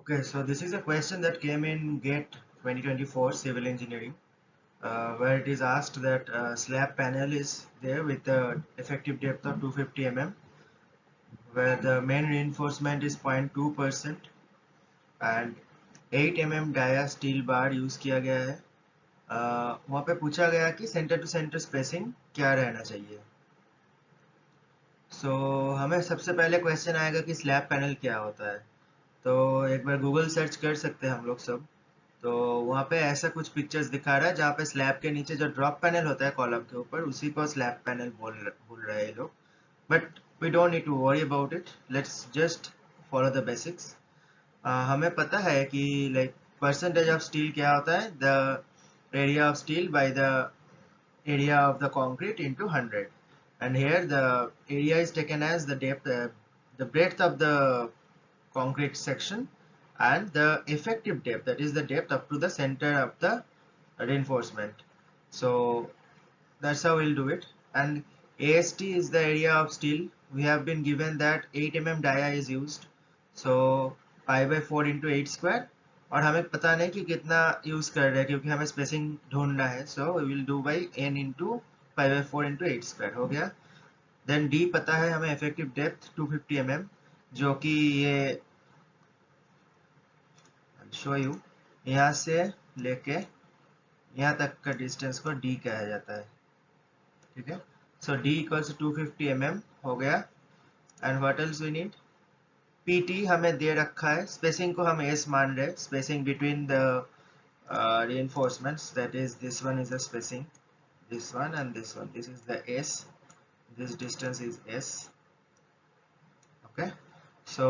Okay, so this is a question that came in GATE 2024 Civil Engineering, where it is asked that slab panel is there with the effective depth of 250 mm, where the main reinforcement is 0.2% and 8 mm dia steel bar use किया गया है। वहाँ पे पूछा गया कि centre to centre spacing क्या रहना चाहिए। हमें सबसे पहले क्वेश्चन आएगा कि स्लैब पैनल क्या होता है। तो एक बार गूगल सर्च कर सकते हैं हम लोग सब। तो वहाँ पे ऐसा कुछ पिक्चर्स दिखा रहा है जहाँ पे स्लैब के नीचे जो ड्रॉप पैनल होता है कॉलम के ऊपर, उसी को स्लैब पैनल बोल रहे हैं लोग। But we don't need to worry about it, let's just follow the basics. हमें पता है कि लाइक परसेंटेज ऑफ स्टील क्या होता है, the area of steel by the area of the concrete into 100, and here the area is taken as the depth, the breadth of the concrete section and the effective depth, that is the depth up to the center of the reinforcement. So that's how we'll do it. And AST is the area of steel. We have been given that 8 mm dia is used, so pi by 4 into 8 square, और हमें पता नहीं कि कितना use कर रहे हैं क्योंकि हमें स्पेसिंग ढूंढना है। So we will do by n into pi by 4 into 8 square हो गया। देन d पता है हमें इफेक्टिव डेप्थ 250 mm, जो कि ये शो यू यहाँ से लेके यहाँ तक का डिस्टेंस को d कहा जाता है, ठीक है। सो d इक्वल्स 250 mm हो गया। And what else we need, PT हमें दे रखा है, स्पेसिंग को हम s मान रहे हैं, spacing between the reinforcements, that is this one is the spacing, this one and this one, this is the s, this distance is s, okay। so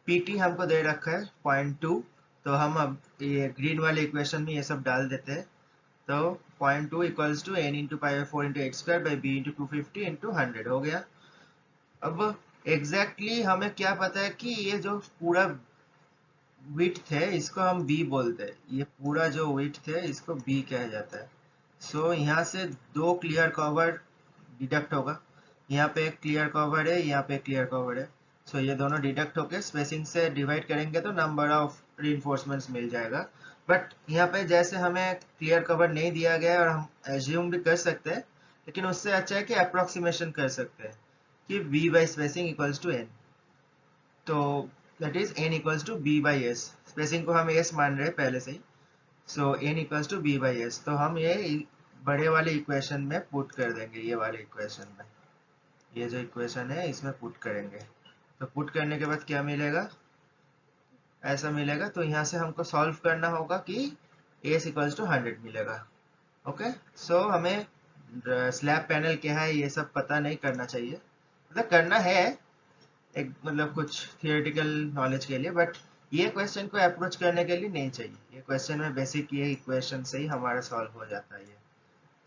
pt हमको दे रखा है 0.2, तो हम अब ये ग्रीन वाले इक्वेशन में ये सब डाल देते हैं। तो 0.2 equals to n into pi 4 into 8 square by b into 250 into 100 हो गया। अब एग्जैक्टली हमें क्या पता है कि ये जो पूरा विड्थ है इसको हम b बोलते हैं, ये पूरा जो विड्थ है इसको b कहा जाता है। सो यहाँ से दो क्लियर कवर डिडक्ट होगा, यहाँ पे एक क्लियर कवर है, यहाँ पे क्लियर कवर है। सो ये दोनों डिडक्ट होके स्पेसिंग से डिवाइड करेंगे तो नंबर ऑफ रीइंफोर्समेंट्स मिल जाएगा। बट यहाँ पे जैसे हमें क्लियर कवर नहीं दिया गया है और हम एज्यूम भी कर सकते हैं, लेकिन उससे अच्छा है कि अप्रोक्सीमेशन कर सकते हैं कि b by spacing equals to n। तो that is n equals to b by s, spacing को हम s मान रहे हैं पहले से ही। So n equals to b by s, तो हम ये बड़े वाले इक्वेशन में पुट कर देंगे, ये वाले इक्वेशन में, ये जो इक्वेशन है इसमें पुट करेंगे। तो पुट करने के बाद क्या मिलेगा, ऐसा मिलेगा। तो यहाँ से हमको सॉल्व करना होगा कि s इक्वल्स टू 100 मिलेगा। ओके, सो हमें स्लैब पैनल क्या है ये सब पता नहीं करना चाहिए, मतलब करना है एक मतलब कुछ थियोरेटिकल नॉलेज के लिए, बट ये क्वेश्चन को अप्रोच करने के लिए नहीं चाहिए। ये क्वेश्चन में बेसिक ये इक्वेशन से ही हमारा सॉल्व हो जाता है ये।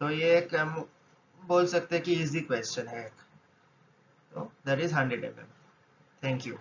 तो ये एक हम बोल सकते हैं कि इजी क्वेश्चन है एक। तो that is 100 mm। Thank you.